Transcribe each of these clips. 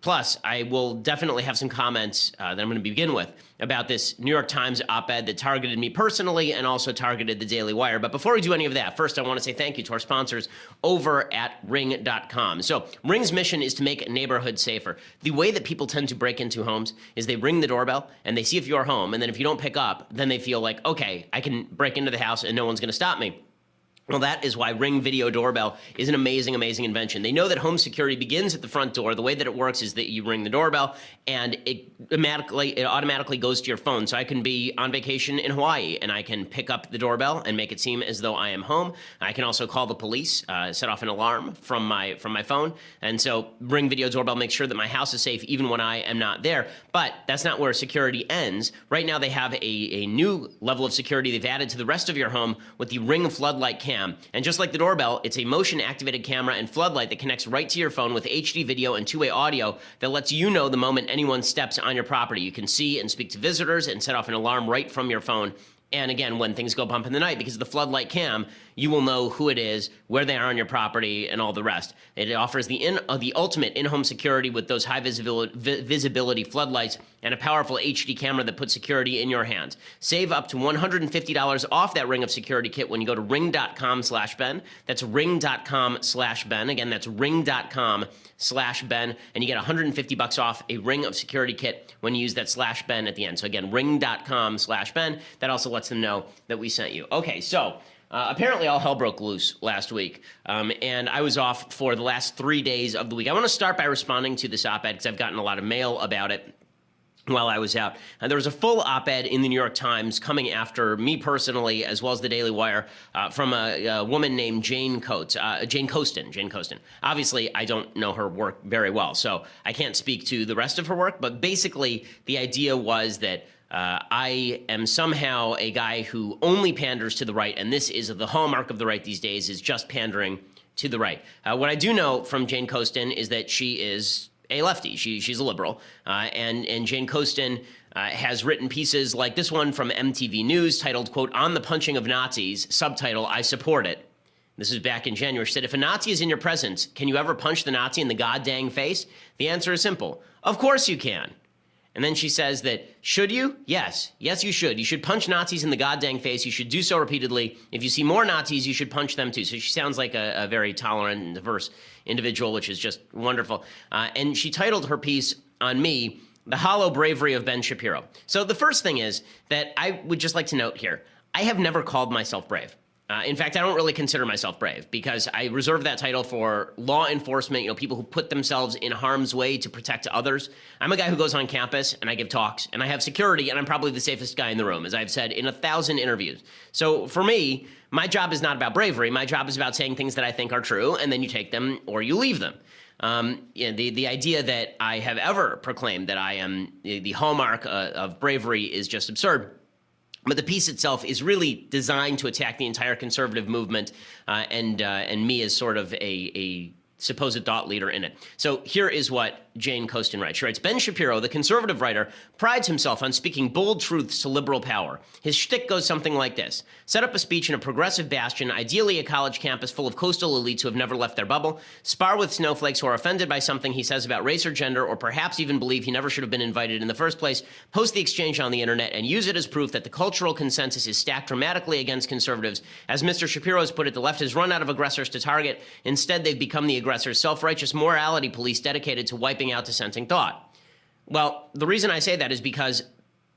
Plus, I will definitely have some comments that I'm going to begin with about this New York Times op-ed that targeted me personally and also targeted the Daily Wire. But before we do any of that, first I want to say thank you to our sponsors over at Ring.com. So Ring's mission is to make neighborhoods safer. The way that people tend to break into homes is they ring the doorbell and they see if you're home, and then if you don't pick up, then they feel like, okay, I can break into the house and no one's going to stop me. Well, that is why Ring Video Doorbell is an amazing, amazing invention. They know that home security begins at the front door. The way that it works is that you ring the doorbell, and it automatically goes to your phone. So I can be on vacation in Hawaii, and I can pick up the doorbell and make it seem as though I am home. I can also call the police, set off an alarm from my phone. And so Ring Video Doorbell makes sure that my house is safe even when I am not there. But that's not where security ends. Right now, they have a new level of security they've added to the rest of your home with the Ring Floodlight Cam. And just like the doorbell, it's a motion-activated camera and floodlight that connects right to your phone with HD video and two-way audio that lets you know the moment anyone steps on your property. You can see and speak to visitors and set off an alarm right from your phone. And again, when things go bump in the night, because of the floodlight cam, you will know who it is, where they are on your property, and all the rest. It offers the ultimate in-home security with those high visibility floodlights and a powerful HD camera that puts security in your hands. Save up to $150 off that Ring of Security kit when you go to ring.com/Ben. That's ring.com/Ben. Again, that's ring.com/Ben, and you get $150 off a Ring of Security kit when you use that /Ben at the end. So again, ring.com/Ben. That also lets them know that we sent you. Okay, so apparently all hell broke loose last week, and I was off for the last 3 days of the week. I want to start by responding to this op-ed because I've gotten a lot of mail about it while I was out. There was a full op-ed in the New York Times coming after me personally, as well as the Daily Wire, from a woman named Jane Coaston. Obviously, I don't know her work very well, so I can't speak to the rest of her work, but basically the idea was that I am somehow a guy who only panders to the right, and this is the hallmark of the right these days, is just pandering to the right. What I do know from Jane Coaston is that she is a lefty. She's a liberal, and Jane Coaston has written pieces like this one from MTV News titled, quote, "On the Punching of Nazis," subtitle, "I support it." This is back in January. She said, "If a Nazi is in your presence, can you ever punch the Nazi in the goddamn face? The answer is simple. Of course you can." And then she says that, should you? Yes. Yes, you should. You should punch Nazis in the goddamn face. You should do so repeatedly. If you see more Nazis, you should punch them too. So she sounds like a very tolerant and diverse individual, which is just wonderful. And she titled her piece on me, "The Hollow Bravery of Ben Shapiro." So the first thing is that I would just like to note here, I have never called myself brave. In fact, I don't really consider myself brave because I reserve that title for law enforcement, people who put themselves in harm's way to protect others. I'm a guy who goes on campus and I give talks and I have security and I'm probably the safest guy in the room, as I've said in 1,000 interviews. So for me, my job is not about bravery. My job is about saying things that I think are true, and then you take them or you leave them. The idea that I have ever proclaimed that I am the hallmark of bravery is just absurd. But the piece itself is really designed to attack the entire conservative movement and me as sort of a supposed thought leader in it. So here is what Jane Coaston writes. She writes, "Ben Shapiro, the conservative writer, prides himself on speaking bold truths to liberal power. His shtick goes something like this. Set up a speech in a progressive bastion, ideally a college campus full of coastal elites who have never left their bubble, spar with snowflakes who are offended by something he says about race or gender, or perhaps even believe he never should have been invited in the first place, post the exchange on the internet, and use it as proof that the cultural consensus is stacked dramatically against conservatives. As Mr. Shapiro has put it, the left has run out of aggressors to target. Instead, they've become the aggressors, self-righteous morality police dedicated to wiping out dissenting thought." Well, the reason I say that is because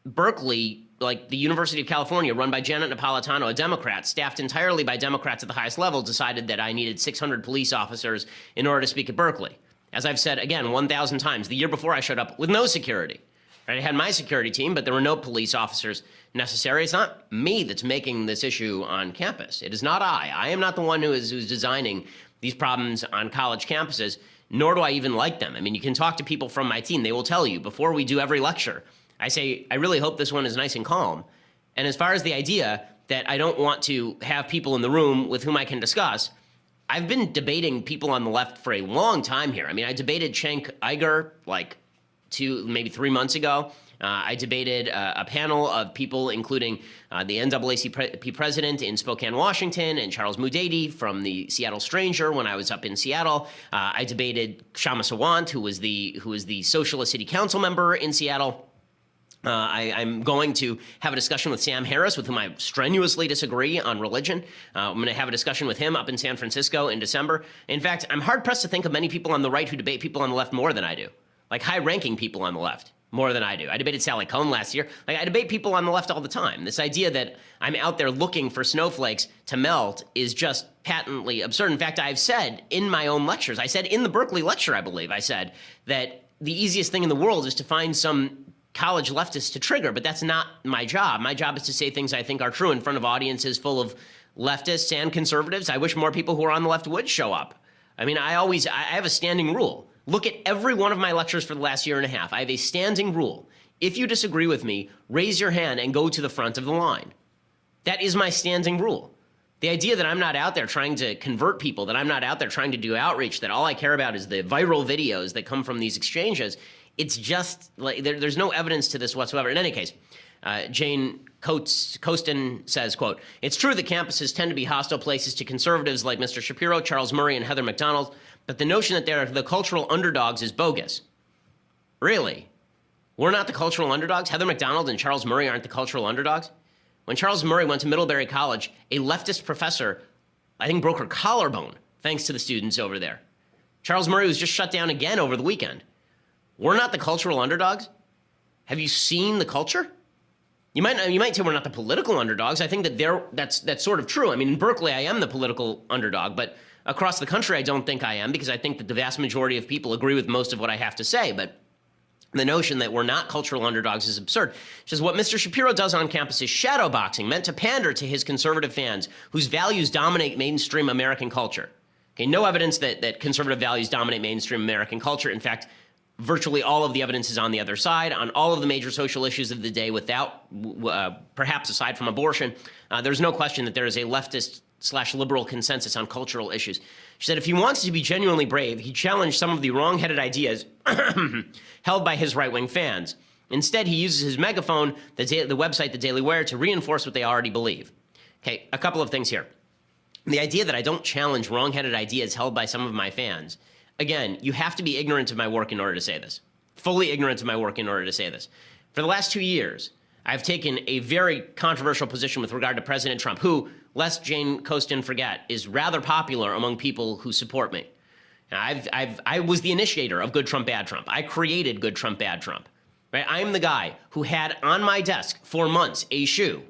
Berkeley, like the University of California, run by Janet Napolitano, a Democrat, staffed entirely by Democrats at the highest level, decided that I needed 600 police officers in order to speak at Berkeley. As I've said, again, 1,000 times, the year before I showed up with no security. Right? I had my security team, but there were no police officers necessary. It's not me that's making this issue on campus. It is not I. I am not the one who's designing these problems on college campuses, nor do I even like them. I mean, you can talk to people from my team. They will tell you before we do every lecture, I say, I really hope this one is nice and calm. And as far as the idea that I don't want to have people in the room with whom I can discuss, I've been debating people on the left for a long time here. I mean, I debated Cenk Uygur like maybe 3 months ago. I debated a panel of people, including the NAACP president in Spokane, Washington, and Charles Mudady from the Seattle Stranger when I was up in Seattle. I debated Kshama Sawant, who was the Socialist City Council member in Seattle. I'm going to have a discussion with Sam Harris, with whom I strenuously disagree on religion. I'm going to have a discussion with him up in San Francisco in December. In fact, I'm hard-pressed to think of many people on the right who debate people on the left more than I do, like high-ranking people on the left more than I do. I debated Sally Cohn last year. Like, I debate people on the left all the time. This idea that I'm out there looking for snowflakes to melt is just patently absurd. In fact, I've said in my own lectures, I said in the Berkeley lecture, I believe, I said that the easiest thing in the world is to find some college leftists to trigger, but that's not my job. My job is to say things I think are true in front of audiences full of leftists and conservatives. I wish more people who are on the left would show up. I mean, I have a standing rule. Look at every one of my lectures for the last year and a half. I have a standing rule. If you disagree with me, raise your hand and go to the front of the line. That is my standing rule. The idea that I'm not out there trying to convert people, that I'm not out there trying to do outreach, that all I care about is the viral videos that come from these exchanges, it's just like there's no evidence to this whatsoever. In any case, Jane Coaston says, quote, "It's true that campuses tend to be hostile places to conservatives like Mr. Shapiro, Charles Murray, and Heather McDonald, but the notion that they're the cultural underdogs is bogus." Really? We're not the cultural underdogs? Heather McDonald and Charles Murray aren't the cultural underdogs? When Charles Murray went to Middlebury College, a leftist professor, I think, broke her collarbone thanks to the students over there. Charles Murray was just shut down again over the weekend. We're not the cultural underdogs? Have you seen the culture? You might say we're not the political underdogs. I think that that's sort of true. I mean, in Berkeley, I am the political underdog, but across the country, I don't think I am, because I think that the vast majority of people agree with most of what I have to say. But the notion that we're not cultural underdogs is absurd. Just what Mr. Shapiro does on campus is shadowboxing, meant to pander to his conservative fans whose values dominate mainstream American culture. Okay, no evidence that conservative values dominate mainstream American culture. In fact, virtually all of the evidence is on the other side, on all of the major social issues of the day, without, perhaps aside from abortion. There's no question that there is a leftist/liberal consensus on cultural issues. She said if he wants to be genuinely brave, he challenged some of the wrong-headed ideas held by his right-wing fans. Instead, he uses his megaphone, the website, the Daily Wire, to reinforce what they already believe. Okay, a couple of things here. The idea that I don't challenge wrong-headed ideas held by some of my fans, again, you have to be ignorant of my work in order to say this. Fully ignorant of my work in order to say this. For the last 2 years, I've taken a very controversial position with regard to President Trump, who, lest Jane Coaston forget, is rather popular among people who support me. I was the initiator of Good Trump, Bad Trump. I created Good Trump, Bad Trump. Right? I'm the guy who had on my desk for months a shoe.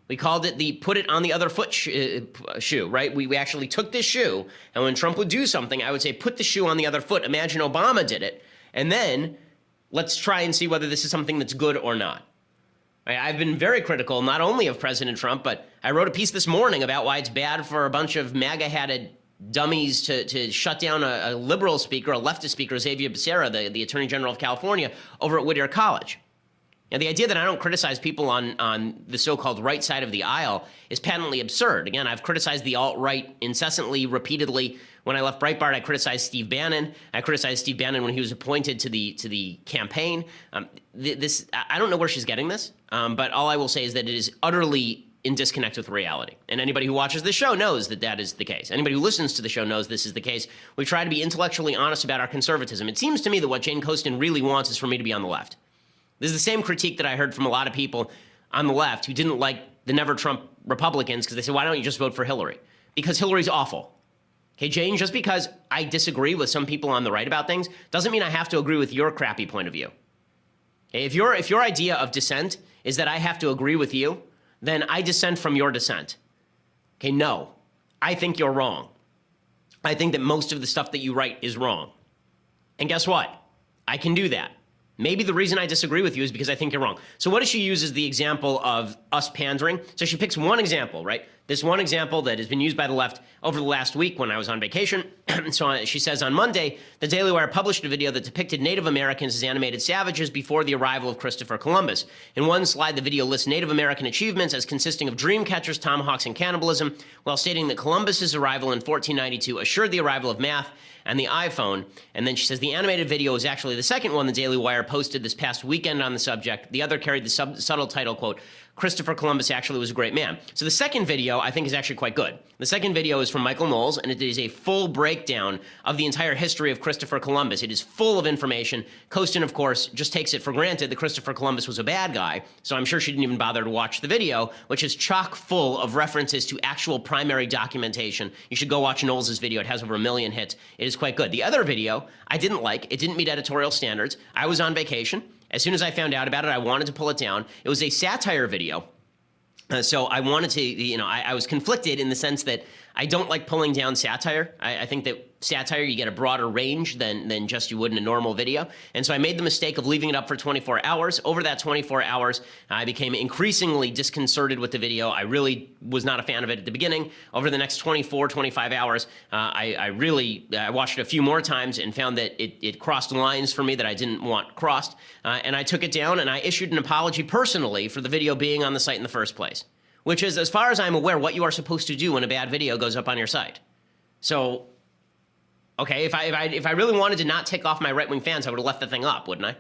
We called it the put it on the other foot shoe, right? We actually took this shoe, and when Trump would do something, I would say, put the shoe on the other foot. Imagine Obama did it. And then let's try and see whether this is something that's good or not. Right? I've been very critical, not only of President Trump, but I wrote a piece this morning about why it's bad for a bunch of MAGA-hatted dummies to shut down a liberal speaker, a leftist speaker, Xavier Becerra, the Attorney General of California, over at Whittier College. Now, the idea that I don't criticize people on the so-called right side of the aisle is patently absurd. Again, I've criticized the alt-right incessantly, repeatedly. When I left Breitbart, I criticized Steve Bannon. I criticized Steve Bannon when he was appointed to the campaign. I don't know where she's getting this, but all I will say is that it is utterly in disconnect with reality. And anybody who watches this show knows that that is the case. Anybody who listens to the show knows this is the case. We try to be intellectually honest about our conservatism. It seems to me that what Jane Coaston really wants is for me to be on the left. This is the same critique that I heard from a lot of people on the left who didn't like the Never Trump Republicans because they said, why don't you just vote for Hillary? Because Hillary's awful. Okay, Jane, just because I disagree with some people on the right about things doesn't mean I have to agree with your crappy point of view. Okay, if your idea of dissent is that I have to agree with you, then I dissent from your dissent. Okay, no, I think you're wrong. I think that most of the stuff that you write is wrong. And guess what? I can do that. Maybe the reason I disagree with you is because I think you're wrong. So what does she use as the example of us pandering? So she picks one example, right? this one example that has been used by the left over the last week when I was on vacation. So she says, on Monday, the Daily Wire published a video that depicted Native Americans as animated savages before the arrival of Christopher Columbus. In one slide, the video lists Native American achievements as consisting of dream catchers, tomahawks, and cannibalism, while stating that Columbus's arrival in 1492 assured the arrival of math and the iPhone. And then she says the animated video is actually the second one the Daily Wire posted this past weekend on the subject. The other carried the subtle title, quote, Christopher Columbus actually was a great man. So the second video, I think, is actually quite good. The second video is from Michael Knowles, and it is a full breakdown of the entire history of Christopher Columbus. It is full of information. Kostin, of course, just takes it for granted that Christopher Columbus was a bad guy, so I'm sure she didn't even bother to watch the video, which is chock full of references to actual primary documentation. You should go watch Knowles' video. It has over 1 million hits. It is quite good. The other video, I didn't like. It didn't meet editorial standards. I was on vacation. As soon as I found out about it, I wanted to pull it down. It was a satire video. So I wanted to, I was conflicted in the sense that I don't like pulling down satire. I think that satire, you get a broader range than just you would in a normal video. And so I made the mistake of leaving it up for 24 hours. Over that 24 hours, I became increasingly disconcerted with the video. I really was not a fan of it at the beginning. Over the next 24, 25 hours, I watched it a few more times and found that it crossed lines for me that I didn't want crossed. And I took it down and I issued an apology personally for the video being on the site in the first place, which is, as far as I'm aware, what you are supposed to do when a bad video goes up on your site. So, okay, if I really wanted to not tick off my right-wing fans, I would have left the thing up, wouldn't I?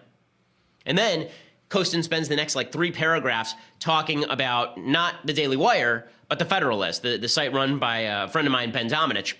And then Kostin spends the next 3 paragraphs talking about not the Daily Wire, but the Federalist, the site run by a friend of mine, Ben Domenech.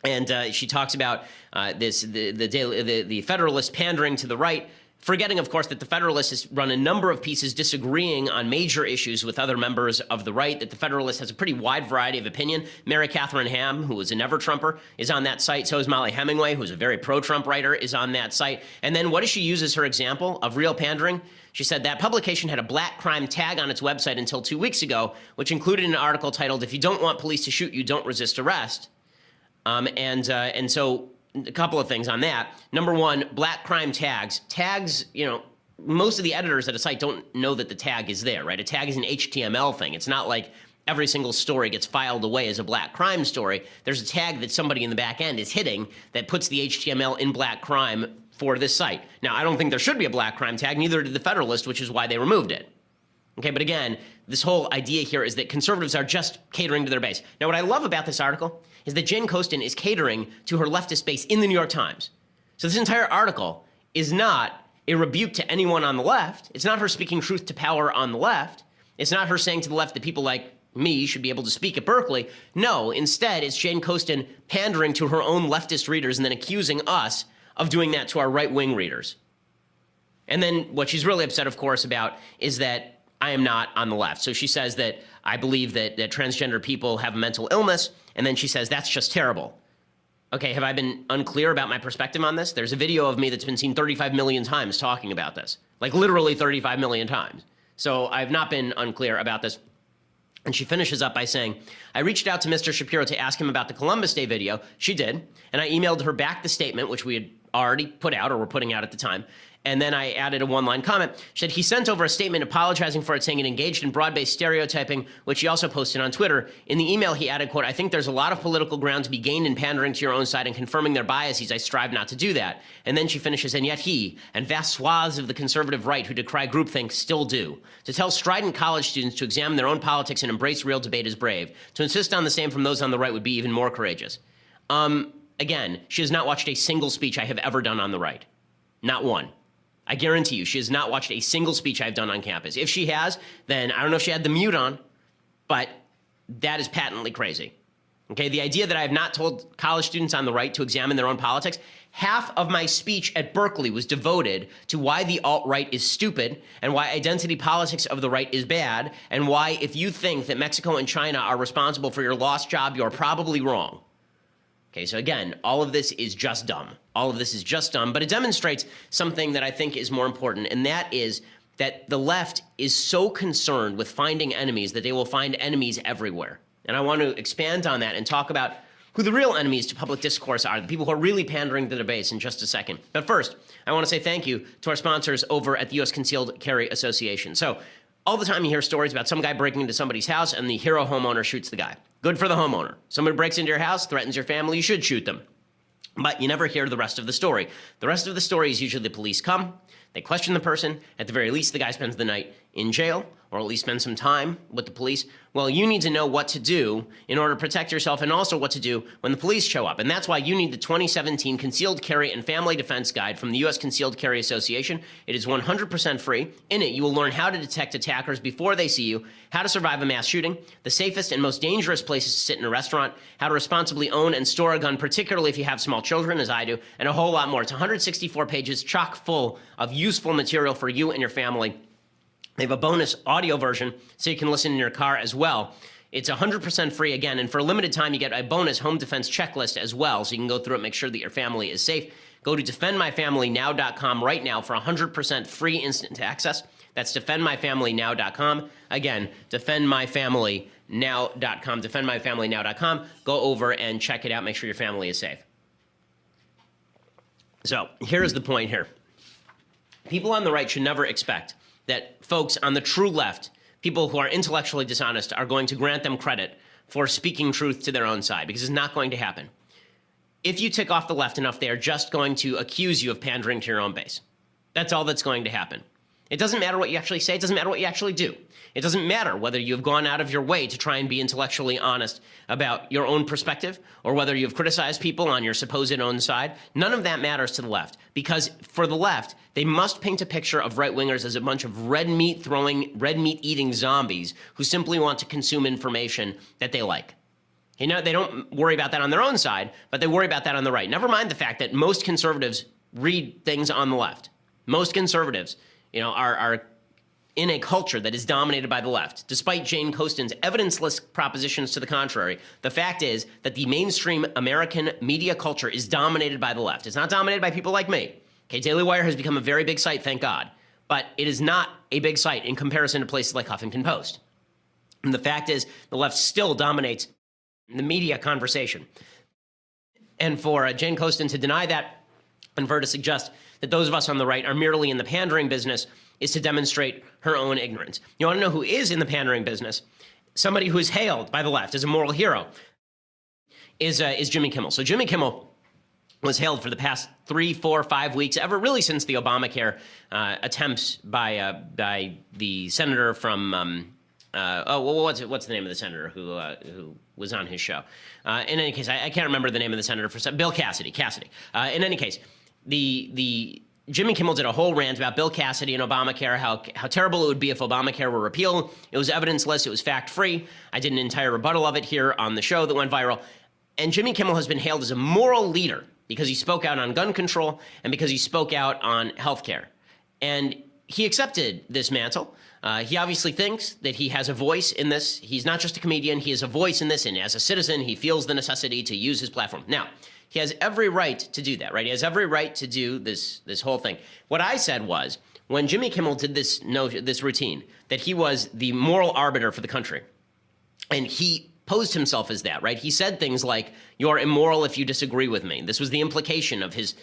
And she talks about the Federalist pandering to the right, forgetting, of course, that the Federalist has run a number of pieces disagreeing on major issues with other members of the right, that the Federalist has a pretty wide variety of opinion. Mary Catherine Ham, who is a never-Trumper, is on that site. So is Molly Hemingway, who's a very pro-Trump writer, is on that site. And then what does she use as her example of real pandering? She said that publication had a black crime tag on its website until 2 weeks ago, which included an article titled, "If you don't want police to shoot you, don't resist arrest." And so a couple of things on that. Number one, black crime tags. Tags, most of the editors at a site don't know that the tag is there, right? A tag is an HTML thing. It's not like every single story gets filed away as a black crime story. There's a tag that somebody in the back end is hitting that puts the HTML in black crime for this site. Now, I don't think there should be a black crime tag, neither did the Federalist, which is why they removed it. Okay, but again, this whole idea here is that conservatives are just catering to their base. Now, what I love about this article is that Jane Kostin is catering to her leftist base in the New York Times. So this entire article is not a rebuke to anyone on the left. It's not her speaking truth to power on the left. It's not her saying to the left that people like me should be able to speak at Berkeley. No, instead, it's Jane Kostin pandering to her own leftist readers and then accusing us of doing that to our right-wing readers. And then what she's really upset, of course, about is that I am not on the left. So she says that I believe that transgender people have a mental illness, and then she says that's just terrible. Okay, have I been unclear about my perspective on this? There's a video of me that's been seen 35 million times talking about this, like literally 35 million times. So I've not been unclear about this. And she finishes up by saying, I reached out to Mr. Shapiro to ask him about the Columbus Day video. She did. And I emailed her back the statement, which we had already put out or were putting out at the time. And then I added a one-line comment. She said he sent over a statement apologizing for it, saying it engaged in broad-based stereotyping, which he also posted on Twitter. In the email, he added, quote, I think there's a lot of political ground to be gained in pandering to your own side and confirming their biases. I strive not to do that. And then she finishes, and yet he and vast swaths of the conservative right who decry groupthink still do. To tell strident college students to examine their own politics and embrace real debate is brave. To insist on the same from those on the right would be even more courageous. Again, she has not watched a single speech I have ever done on the right. Not one. I guarantee you, she has not watched a single speech I've done on campus. If she has, then I don't know if she had the mute on, but that is patently crazy. Okay, the idea that I have not told college students on the right to examine their own politics, half of my speech at Berkeley was devoted to why the alt-right is stupid and why identity politics of the right is bad and why if you think that Mexico and China are responsible for your lost job, you're probably wrong. Okay, so again, all of this is just dumb. All of this is just dumb, but it demonstrates something that I think is more important, and that is that the left is so concerned with finding enemies that they will find enemies everywhere. And I want to expand on that and talk about who the real enemies to public discourse are, the people who are really pandering to their base in just a second. But first, I want to say thank you to our sponsors over at the U.S. Concealed Carry Association. So All the time you hear stories about some guy breaking into somebody's house and the hero homeowner shoots the guy. Good for the homeowner. Somebody breaks into your house, threatens your family, you should shoot them. But you never hear the rest of the story. The rest of the story is usually the police come, they question the person. At the very least, the guy spends the night in jail, or at least spends some time with the police. Well, you need to know what to do in order to protect yourself, and also what to do when the police show up. And that's why you need the 2017 Concealed Carry and Family Defense Guide from the U.S. Concealed Carry Association. It is 100% free. In it, you will learn how to detect attackers before they see you, how to survive a mass shooting, the safest and most dangerous places to sit in a restaurant, how to responsibly own and store a gun, particularly if you have small children, as I do, and a whole lot more. It's 164 pages, chock full of useful material for you and your family. They have a bonus audio version so you can listen in your car as well. It's 100% free again, and for a limited time, you get a bonus home defense checklist as well, so you can go through it, make sure that your family is safe. Go to defendmyfamilynow.com right now for 100% free instant access. That's defendmyfamilynow.com. Again, defendmyfamilynow.com, defendmyfamilynow.com. Go over and check it out. Make sure your family is safe. So here's the point here. People on the right should never expect that folks on the true left, people who are intellectually dishonest, are going to grant them credit for speaking truth to their own side, because it's not going to happen. If you tick off the left enough, they are just going to accuse you of pandering to your own base. That's all that's going to happen. It doesn't matter what you actually say. It doesn't matter what you actually do. It doesn't matter whether you've gone out of your way to try and be intellectually honest about your own perspective, or whether you've criticized people on your supposed own side. None of that matters to the left, because for the left, they must paint a picture of right-wingers as a bunch of red meat-eating zombies who simply want to consume information that they like. You know, they don't worry about that on their own side, but they worry about that on the right. Never mind the fact that most conservatives read things on the left. Most conservatives, are in a culture that is dominated by the left. Despite Jane Coaston's evidenceless propositions to the contrary, the fact is that the mainstream American media culture is dominated by the left. It's not dominated by people like me. Okay, Daily Wire has become a very big site, thank God. But it is not a big site in comparison to places like Huffington Post. And the fact is, the left still dominates the media conversation. And for Jane Coaston to deny that, and for her to suggest that those of us on the right are merely in the pandering business, is to demonstrate her own ignorance. You want to know who is in the pandering business? Somebody who is hailed by the left as a moral hero is Jimmy Kimmel. So Jimmy Kimmel was hailed for the past 3, 4, 5 weeks, ever really since the Obamacare attempts by the senator from what's the name of the senator who was on his show? In any case, I can't remember the name of the senator for Bill Cassidy. In any case, the Jimmy Kimmel did a whole rant about Bill Cassidy and Obamacare, how terrible it would be if Obamacare were repealed. It was evidenceless. It was fact-free. I did an entire rebuttal of it here on the show that went viral. And Jimmy Kimmel has been hailed as a moral leader because he spoke out on gun control and because he spoke out on health care. And he accepted this mantle. He obviously thinks that he has a voice in this. He's not just a comedian. He has a voice in this. And as a citizen, he feels the necessity to use his platform. Now, he has every right to do that, right? He has every right to do this whole thing. What I said was, when Jimmy Kimmel did this routine, that he was the moral arbiter for the country. And he posed himself as that, right? He said things like, "You're immoral if you disagree with me." This was the implication of his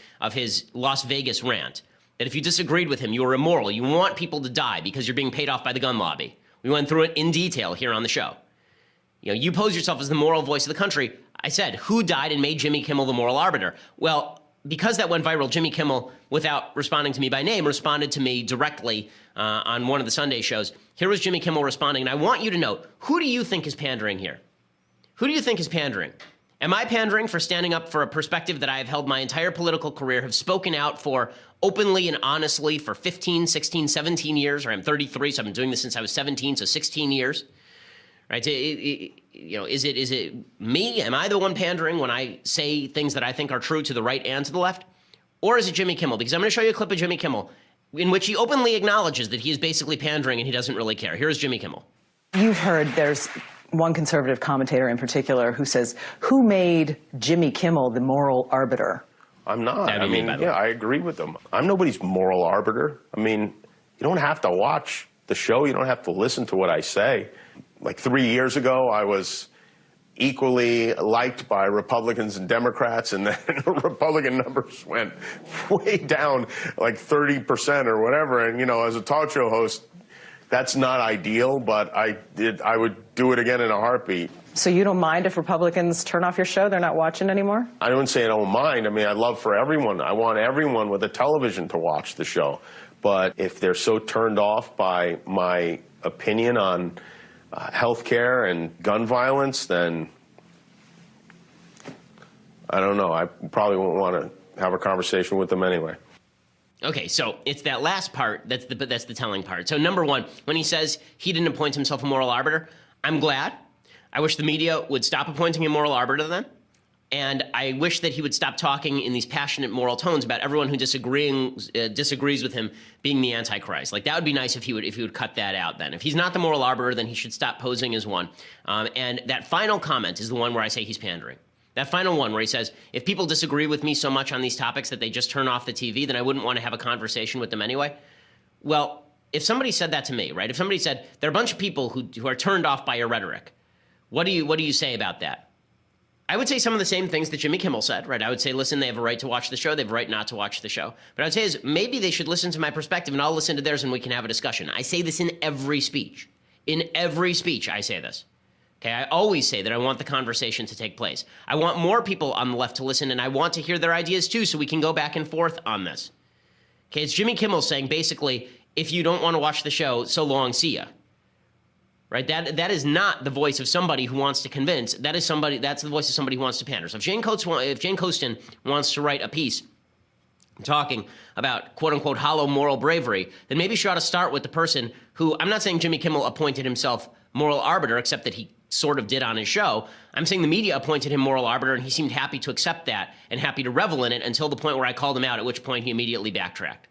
Las Vegas rant, that if you disagreed with him, you were immoral. You want people to die because you're being paid off by the gun lobby. We went through it in detail here on the show. You pose yourself as the moral voice of the country. I said, who died and made Jimmy Kimmel the moral arbiter? Well, because that went viral, Jimmy Kimmel, without responding to me by name, responded to me directly on one of the Sunday shows. Here was Jimmy Kimmel responding, and I want you to note, who do you think is pandering here? Who do you think is pandering? Am I pandering for standing up for a perspective that I have held my entire political career, have spoken out for openly and honestly for 15, 16, 17 years, or I'm 33, so I've been doing this since I was 17, so 16 years? Right? Is it me? Am I the one pandering when I say things that I think are true to the right and to the left? Or is it Jimmy Kimmel? Because I'm going to show you a clip of Jimmy Kimmel in which he openly acknowledges that he is basically pandering and he doesn't really care. Here's Jimmy Kimmel. You've heard there's one conservative commentator in particular who says, who made Jimmy Kimmel the moral arbiter? I'm not. I agree with them. I'm nobody's moral arbiter. You don't have to watch the show. You don't have to listen to what I say. Like 3 years ago, I was equally liked by Republicans and Democrats, and then Republican numbers went way down, like 30% or whatever. And, as a talk show host, That's not ideal, but I would do it again in a heartbeat. So you don't mind if Republicans turn off your show? They're not watching anymore? I don't say I don't mind. I mean, I love for everyone. I want everyone with a television to watch the show. But if they're so turned off by my opinion on health care and gun violence, then I don't know. I probably won't want to have a conversation with them anyway. Okay, so it's that last part that's the telling part. So number one, when he says he didn't appoint himself a moral arbiter, I'm glad. I wish the media would stop appointing a moral arbiter then. And I wish that he would stop talking in these passionate moral tones about everyone who disagrees with him being the Antichrist. Like, that would be nice if he would cut that out then. If he's not the moral arbiter, then he should stop posing as one. And that final comment is the one where I say he's pandering. That final one where he says, if people disagree with me so much on these topics that they just turn off the TV, then I wouldn't want to have a conversation with them anyway. Well, if somebody said that to me, right? If somebody said, there are a bunch of people who are turned off by your rhetoric, what do you say about that? I would say some of the same things that Jimmy Kimmel said, right? I would say, listen, they have a right to watch the show. They have a right not to watch the show. But I would say is maybe they should listen to my perspective and I'll listen to theirs and we can have a discussion. I say this in every speech. In every speech, I say this. Okay, I always say that I want the conversation to take place. I want more people on the left to listen and I want to hear their ideas too so we can go back and forth on this. Okay, it's Jimmy Kimmel saying basically, if you don't want to watch the show, so long, see ya. Right? That is not the voice of somebody who wants to convince. That's the voice of somebody who wants to pander. So if Jane Coaston wants to write a piece talking about quote-unquote hollow moral bravery, then maybe she ought to start with the person who, I'm not saying Jimmy Kimmel appointed himself moral arbiter, except that he sort of did on his show. I'm saying the media appointed him moral arbiter, and he seemed happy to accept that and happy to revel in it until the point where I called him out, at which point he immediately backtracked.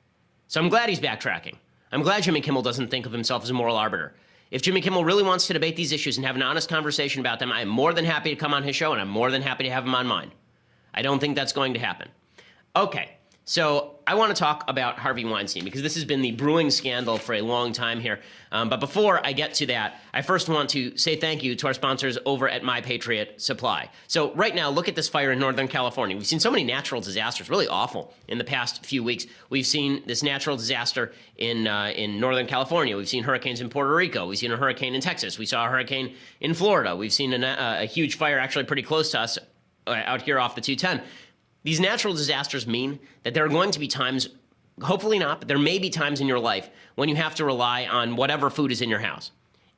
So I'm glad he's backtracking. I'm glad Jimmy Kimmel doesn't think of himself as a moral arbiter. If Jimmy Kimmel really wants to debate these issues and have an honest conversation about them, I'm more than happy to come on his show, and I'm more than happy to have him on mine. I don't think that's going to happen. Okay, so I want to talk about Harvey Weinstein because this has been the brewing scandal for a long time here. But before I get to that, I first want to say thank you to our sponsors over at My Patriot Supply. So right now, look at this fire in Northern California. We've seen so many natural disasters, really awful, in the past few weeks. We've seen this natural disaster in Northern California. We've seen hurricanes in Puerto Rico. We've seen a hurricane in Texas. We saw a hurricane in Florida. We've seen a huge fire actually pretty close to us out here off the 210. These natural disasters mean that there are going to be times, hopefully not, but there may be times in your life when you have to rely on whatever food is in your house.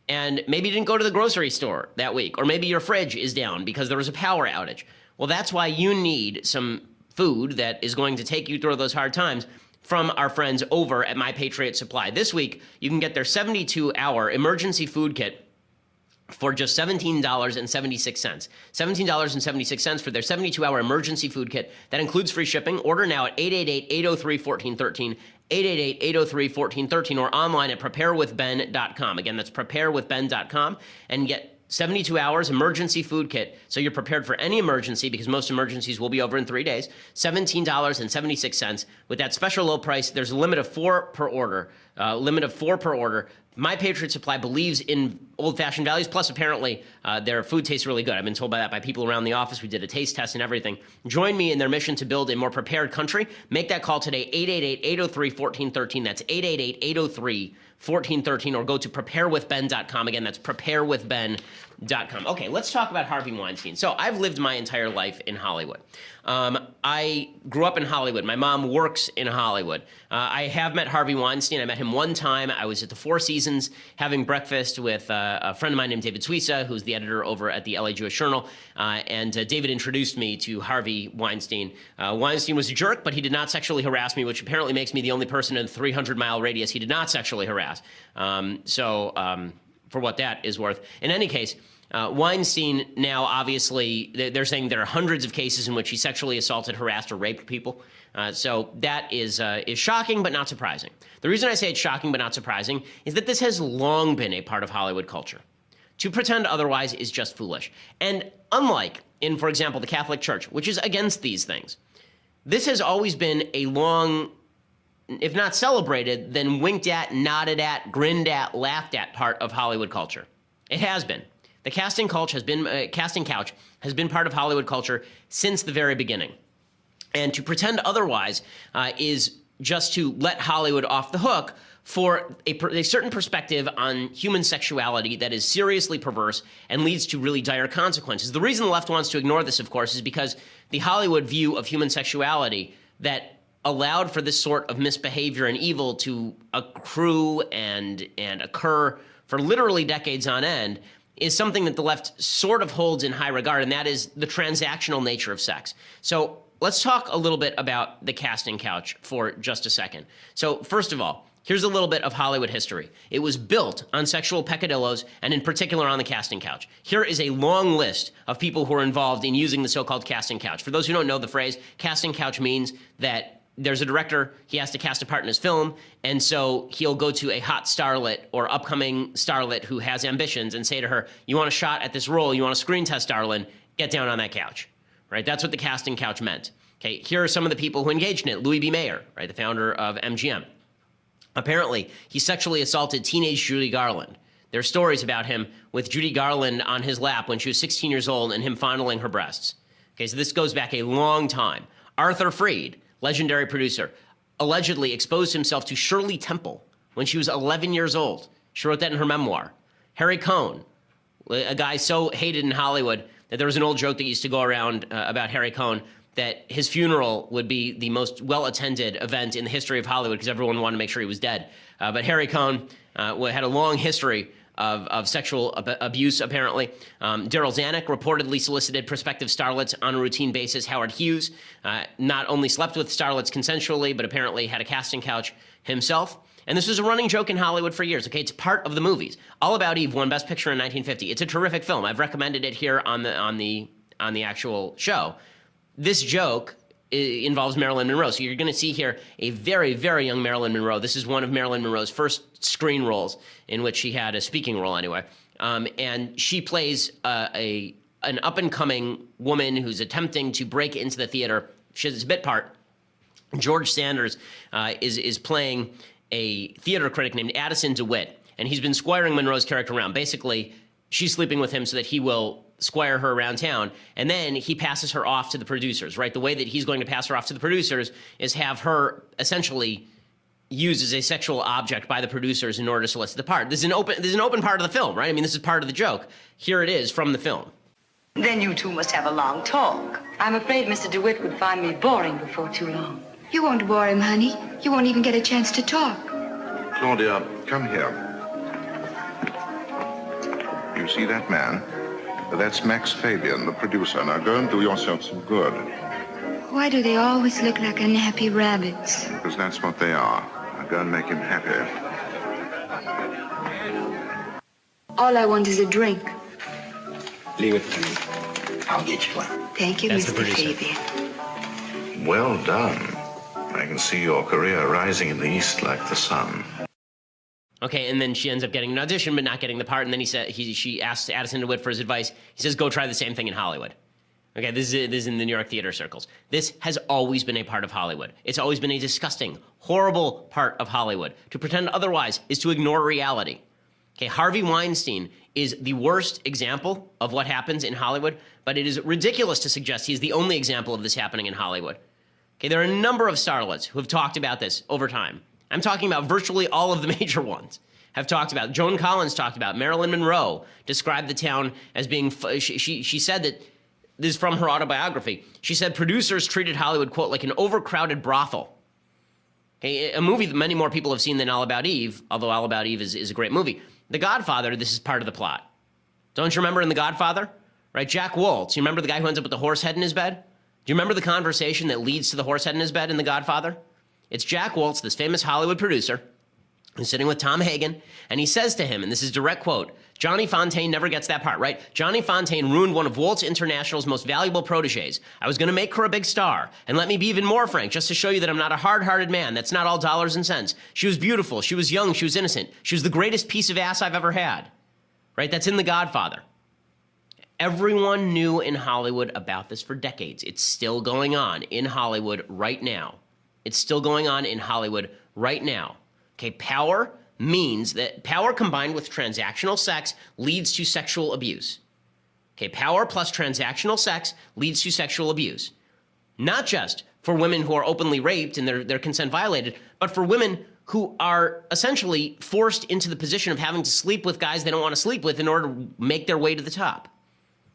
And maybe you didn't go to the grocery store that week, or maybe your fridge is down because there was a power outage. Well, that's why you need some food that is going to take you through those hard times from our friends over at My Patriot Supply. This week, you can get their 72-hour emergency food kit for just $17.76. $17.76 for their 72-hour emergency food kit. That includes free shipping. Order now at 888-803-1413, 888-803-1413, or online at preparewithben.com. Again, that's preparewithben.com, and get 72 hours emergency food kit, so you're prepared for any emergency, because most emergencies will be over in 3 days. $17.76. With that special low price, there's a limit of 4 per order. My Patriot Supply believes in old-fashioned values, plus apparently their food tastes really good. I've been told by that by people around the office. We did a taste test and everything. Join me in their mission to build a more prepared country. Make that call today, 888-803-1413. That's 888-803-1413, or go to preparewithben.com. Again, that's preparewithben.com. Okay, let's talk about Harvey Weinstein. So I've lived my entire life in Hollywood. I grew up in Hollywood. My mom works in Hollywood. I have met Harvey Weinstein. I met him one time. I was at the Four Seasons having breakfast with a friend of mine named David Suissa, who's the editor over at the LA Jewish Journal. And David introduced me to Harvey Weinstein. Weinstein was a jerk, but he did not sexually harass me, which apparently makes me the only person in a 300-mile radius he did not sexually harass. For what that is worth. In any case, Weinstein now, obviously, they're saying there are hundreds of cases in which he sexually assaulted, harassed, or raped people. So that is shocking but not surprising. The reason I say it's shocking but not surprising is that this has long been a part of Hollywood culture. To pretend otherwise is just foolish. And unlike in, for example, the Catholic Church, which is against these things, this has always been a long, if not celebrated, then winked at, nodded at, grinned at, laughed at part of Hollywood culture. It has been. The casting couch has been part of Hollywood culture since the very beginning. And to pretend otherwise is just to let Hollywood off the hook for a certain perspective on human sexuality that is seriously perverse and leads to really dire consequences. The reason the left wants to ignore this, of course, is because the Hollywood view of human sexuality that allowed for this sort of misbehavior and evil to accrue and occur for literally decades on end is something that the left sort of holds in high regard, and that is the transactional nature of sex. So let's talk a little bit about the casting couch for just a second. So first of all, here's a little bit of Hollywood history. It was built on sexual peccadillos, and in particular on the casting couch. Here is a long list of people who are involved in using the so-called casting couch. For those who don't know the phrase, casting couch means that there's a director, he has to cast a part in his film, and so he'll go to a hot starlet or upcoming starlet who has ambitions and say to her, you want a shot at this role, you want a screen test, darling, get down on that couch, right? That's what the casting couch meant. Okay, here are some of the people who engaged in it. Louis B. Mayer, right, the founder of MGM. Apparently, he sexually assaulted teenage Judy Garland. There are stories about him with Judy Garland on his lap when she was 16 years old and him fondling her breasts. Okay, so this goes back a long time. Arthur Freed, legendary producer, allegedly exposed himself to Shirley Temple when she was 11 years old. She wrote that in her memoir. Harry Cohn, a guy so hated in Hollywood that there was an old joke that used to go around about Harry Cohn that his funeral would be the most well-attended event in the history of Hollywood because everyone wanted to make sure he was dead. But Harry Cohn had a long history of sexual abuse, apparently. Daryl Zanuck reportedly solicited prospective starlets on a routine basis. Howard Hughes not only slept with starlets consensually, but apparently had a casting couch himself. And this was a running joke in Hollywood for years. Okay, it's part of the movies. All About Eve won Best Picture in 1950. It's a terrific film. I've recommended it here on the actual show. This joke involves Marilyn Monroe. So you're going to see here a very, very young Marilyn Monroe. This is one of Marilyn Monroe's first screen roles in which she had a speaking role anyway. And she plays an up-and-coming woman who's attempting to break into the theater. She has this bit part. George Sanders is playing a theater critic named Addison DeWitt, and he's been squiring Monroe's character around. Basically, she's sleeping with him so that he will squire her around town, and then he passes her off to the producers, right? The way that he's going to pass her off to the producers is have her essentially used as a sexual object by the producers in order to solicit the part. This is an open part of the film, right? I mean, this is part of the joke. Here it is from the film. Then you two must have a long talk. I'm afraid Mr. DeWitt would find me boring before too long. You won't bore him, honey. You won't even get a chance to talk. Claudia, come here. You see that man? That's Max Fabian, the producer. Now go and do yourself some good. Why do they always look like unhappy rabbits? Because that's what they are. Now go and make him happy. All I want is a drink. Leave it to me. I'll get you one. Thank you, That's Mr. Fabian. Well done. I can see your career rising in the east like the sun. Okay, and then she ends up getting an audition but not getting the part, and then she asks Addison DeWitt for his advice. He says, go try the same thing in Hollywood. Okay, this is in the New York theater circles. This has always been a part of Hollywood. It's always been a disgusting, horrible part of Hollywood. To pretend otherwise is to ignore reality. Okay, Harvey Weinstein is the worst example of what happens in Hollywood, but it is ridiculous to suggest he's the only example of this happening in Hollywood. Okay, there are a number of starlets who have talked about this over time. I'm talking about virtually all of the major ones have talked about. Joan Collins talked about. Marilyn Monroe described the town as being, she said that, this is from her autobiography, she said producers treated Hollywood, quote, like an overcrowded brothel. Okay, a movie that many more people have seen than All About Eve, although All About Eve is a great movie. The Godfather, this is part of the plot. Don't you remember in The Godfather? Right, Jack Woltz, you remember the guy who ends up with the horse head in his bed? Do you remember the conversation that leads to the horse head in his bed in The Godfather? It's Jack Woltz, this famous Hollywood producer, who's sitting with Tom Hagen, and he says to him, and this is direct quote, Johnny Fontaine never gets that part, right? Johnny Fontaine ruined one of Waltz International's most valuable proteges. I was going to make her a big star. And let me be even more frank, just to show you that I'm not a hard-hearted man. That's not all dollars and cents. She was beautiful. She was young. She was innocent. She was the greatest piece of ass I've ever had. Right? That's in The Godfather. Everyone knew in Hollywood about this for decades. It's still going on in Hollywood right now. It's still going on in Hollywood right now. Okay, power means that power combined with transactional sex leads to sexual abuse. Okay, power plus transactional sex leads to sexual abuse. Not just for women who are openly raped and their consent violated, but for women who are essentially forced into the position of having to sleep with guys they don't want to sleep with in order to make their way to the top.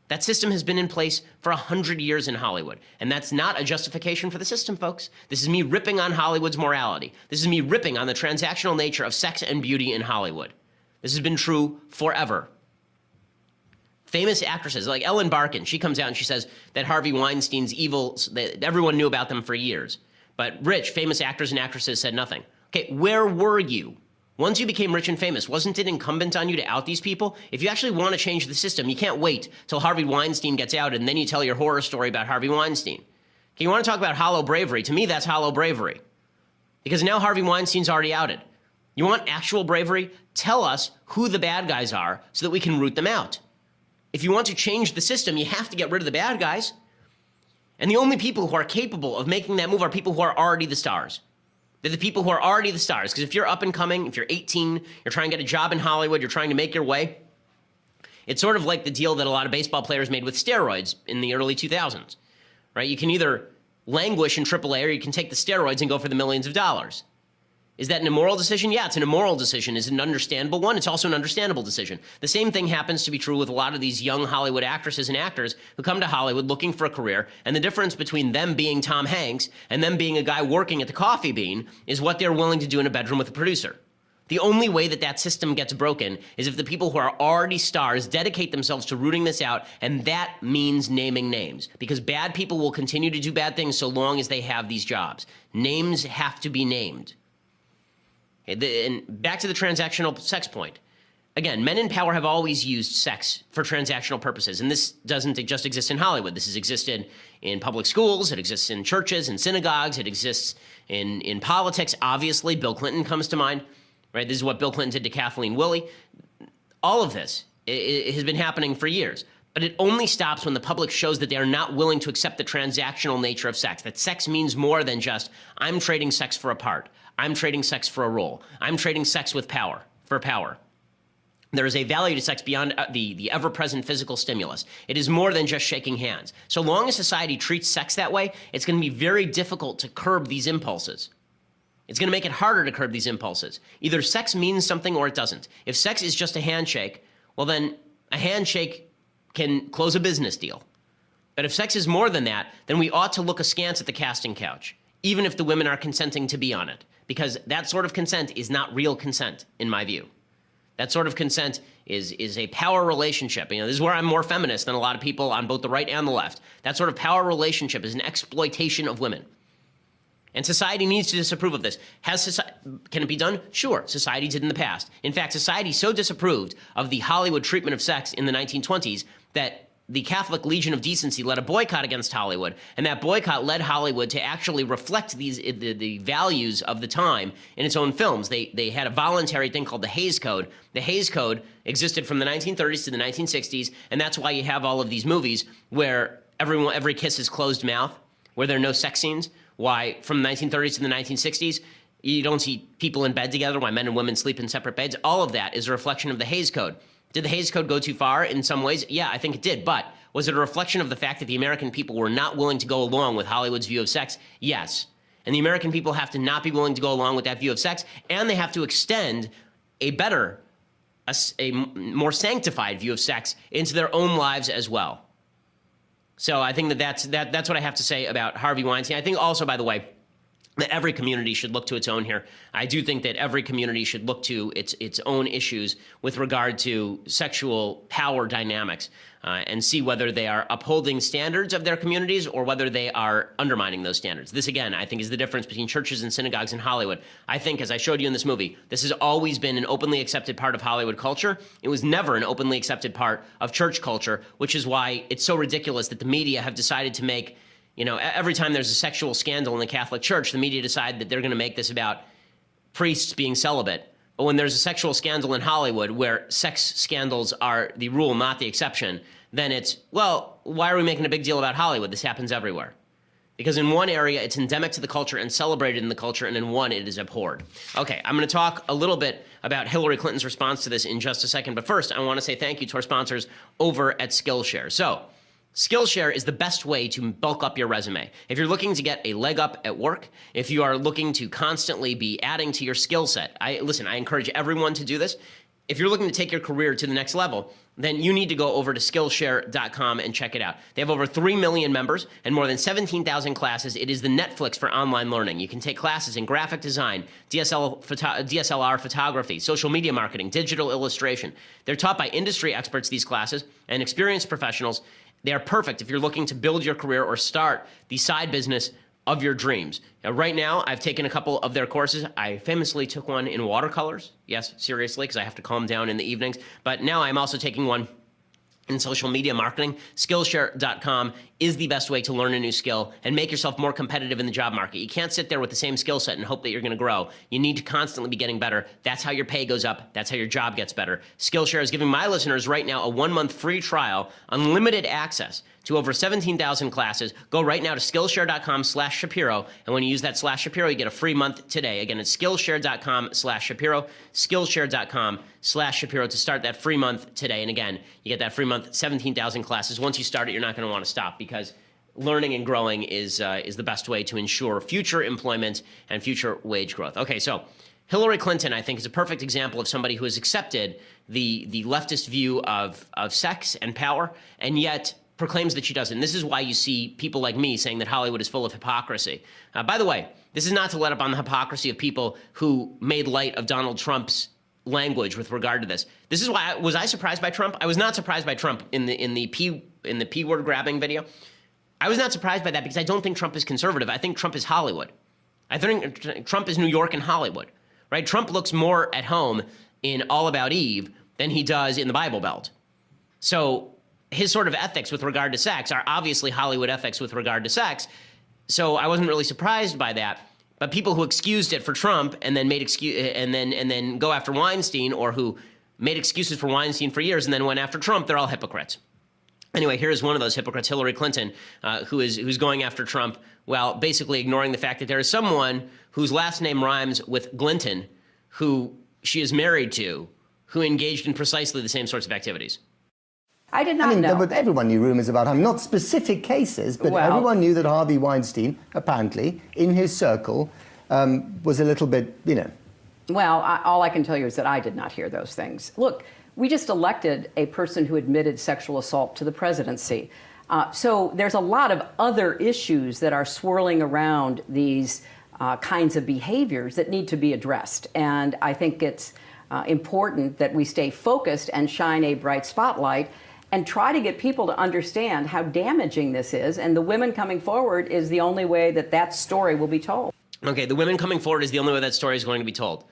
That system has been in place for 100 years in Hollywood, and that's not a justification for the system, folks. This is me ripping on Hollywood's morality. This is me ripping on the transactional nature of sex and beauty in Hollywood. This has been true forever. Famous actresses like Ellen Barkin, she comes out and she says that Harvey Weinstein's evil, that everyone knew about them for years. But rich, famous actors and actresses said nothing. Okay, where were you? Once you became rich and famous, wasn't it incumbent on you to out these people? If you actually want to change the system, you can't wait till Harvey Weinstein gets out and then you tell your horror story about Harvey Weinstein. Okay, you want to talk about hollow bravery? To me, that's hollow bravery. Because now Harvey Weinstein's already outed. You want actual bravery? Tell us who the bad guys are so that we can root them out. If you want to change the system, you have to get rid of the bad guys. And the only people who are capable of making that move are people who are already the stars. They're the people who are already the stars. Because if you're up and coming, if you're 18, you're trying to get a job in Hollywood, you're trying to make your way, it's sort of like the deal that a lot of baseball players made with steroids in the early 2000s, right? You can either languish in AAA or you can take the steroids and go for the millions of dollars. Is that an immoral decision? Yeah, it's an immoral decision. Is it an understandable one? It's also an understandable decision. The same thing happens to be true with a lot of these young Hollywood actresses and actors who come to Hollywood looking for a career, and the difference between them being Tom Hanks and them being a guy working at the Coffee Bean is what they're willing to do in a bedroom with a producer. The only way that that system gets broken is if the people who are already stars dedicate themselves to rooting this out, and that means naming names. Because bad people will continue to do bad things so long as they have these jobs. Names have to be named. And back to the transactional sex point. Again, men in power have always used sex for transactional purposes, and this doesn't just exist in Hollywood. This has existed in public schools, it exists in churches and synagogues, it exists in politics. Obviously, Bill Clinton comes to mind, right? This is what Bill Clinton did to Kathleen Willey. All of this it has been happening for years, but it only stops when the public shows that they are not willing to accept the transactional nature of sex, that sex means more than just, I'm trading sex for a part. I'm trading sex for a role. I'm trading sex with power, for power. There is a value to sex beyond the ever-present physical stimulus. It is more than just shaking hands. So long as society treats sex that way, it's going to be very difficult to curb these impulses. It's going to make it harder to curb these impulses. Either sex means something or it doesn't. If sex is just a handshake, well then a handshake can close a business deal. But if sex is more than that, then we ought to look askance at the casting couch, even if the women are consenting to be on it. Because that sort of consent is not real consent, in my view. That sort of consent is a power relationship. You know, this is where I'm more feminist than a lot of people on both the right and the left. That sort of power relationship is an exploitation of women. And society needs to disapprove of this. Can it be done? Sure, society did in the past. In fact, society so disapproved of the Hollywood treatment of sex in the 1920s that the Catholic Legion of Decency led a boycott against Hollywood, and that boycott led Hollywood to actually reflect the values of the time in its own films. They had a voluntary thing called the Hays Code. The Hays Code existed from the 1930s to the 1960s, and that's why you have all of these movies where every kiss is closed mouth, where there are no sex scenes. Why from the 1930s to the 1960s, you don't see people in bed together, why men and women sleep in separate beds. All of that is a reflection of the Hays Code. Did the Hays Code go too far in some ways? Yeah, I think it did. But was it a reflection of the fact that the American people were not willing to go along with Hollywood's view of sex? Yes. And the American people have to not be willing to go along with that view of sex, and they have to extend a more sanctified view of sex into their own lives as well. So I think that's what I have to say about Harvey Weinstein. I think also, by the way, that every community should look to its own here. I do think that every community should look to its own issues with regard to sexual power dynamics and see whether they are upholding standards of their communities or whether they are undermining those standards. This, again, I think is the difference between churches and synagogues in Hollywood. I think, as I showed you in this movie, this has always been an openly accepted part of Hollywood culture. It was never an openly accepted part of church culture, which is why it's so ridiculous that the media have decided to make, you know, every time there's a sexual scandal in the Catholic Church, the media decide that they're going to make this about priests being celibate. But when there's a sexual scandal in Hollywood where sex scandals are the rule, not the exception, then it's, well, why are we making a big deal about Hollywood? This happens everywhere. Because in one area, it's endemic to the culture and celebrated in the culture, and in one, it is abhorred. Okay, I'm going to talk a little bit about Hillary Clinton's response to this in just a second. But first, I want to say thank you to our sponsors over at Skillshare. So, Skillshare is the best way to bulk up your resume. If you're looking to get a leg up at work, if you are looking to constantly be adding to your skill set, I encourage everyone to do this. If you're looking to take your career to the next level, then you need to go over to Skillshare.com and check it out. They have over 3 million members and more than 17,000 classes. It is the Netflix for online learning. You can take classes in graphic design, DSLR photography, social media marketing, digital illustration. They're taught by industry experts, these classes, and experienced professionals. They are perfect if you're looking to build your career or start the side business of your dreams. Now, right now, I've taken a couple of their courses. I famously took one in watercolors. Yes, seriously, because I have to calm down in the evenings. But now I'm also taking one in social media marketing. Skillshare.com is the best way to learn a new skill and make yourself more competitive in the job market. You can't sit there with the same skill set and hope that you're going to grow. You need to constantly be getting better. That's how your pay goes up. That's how your job gets better. Skillshare is giving my listeners right now a 1-month free trial, unlimited access to over 17,000 classes. Go right now to Skillshare.com/Shapiro. And when you use that /Shapiro, you get a free month today. Again, it's Skillshare.com/Shapiro, Skillshare.com/Shapiro to start that free month today. And again, you get that free month, 17,000 classes. Once you start it, you're not going to want to stop because learning and growing is the best way to ensure future employment and future wage growth. Okay, so Hillary Clinton, I think, is a perfect example of somebody who has accepted the leftist view of sex and power, and yet proclaims that she doesn't. And this is why you see people like me saying that Hollywood is full of hypocrisy. By the way, this is not to let up on the hypocrisy of people who made light of Donald Trump's language with regard to this. This is why was I surprised by Trump? I was not surprised by Trump in the P word grabbing video. I was not surprised by that because I don't think Trump is conservative. I think Trump is Hollywood. I think Trump is New York and Hollywood, right? Trump looks more at home in All About Eve than he does in the Bible Belt. So his sort of ethics with regard to sex are obviously Hollywood ethics with regard to sex. So I wasn't really surprised by that. But people who excused it for Trump and then and then go after Weinstein, or who made excuses for Weinstein for years and then went after Trump, they're all hypocrites. Anyway, here's one of those hypocrites, Hillary Clinton, who's going after Trump while basically ignoring the fact that there is someone whose last name rhymes with Glinton, who she is married to, who engaged in precisely the same sorts of activities. I did not know. But everyone knew rumors about him, not specific cases, but everyone knew that Harvey Weinstein, apparently, in his circle, was a little bit, Well, all I can tell you is that I did not hear those things. Look, we just elected a person who admitted sexual assault to the presidency. So there's a lot of other issues that are swirling around these kinds of behaviors that need to be addressed. And I think it's important that we stay focused and shine a bright spotlight and try to get people to understand how damaging this is. And the women coming forward is the only way that that story will be told. Okay, the women coming forward is the only way that story is going to be told.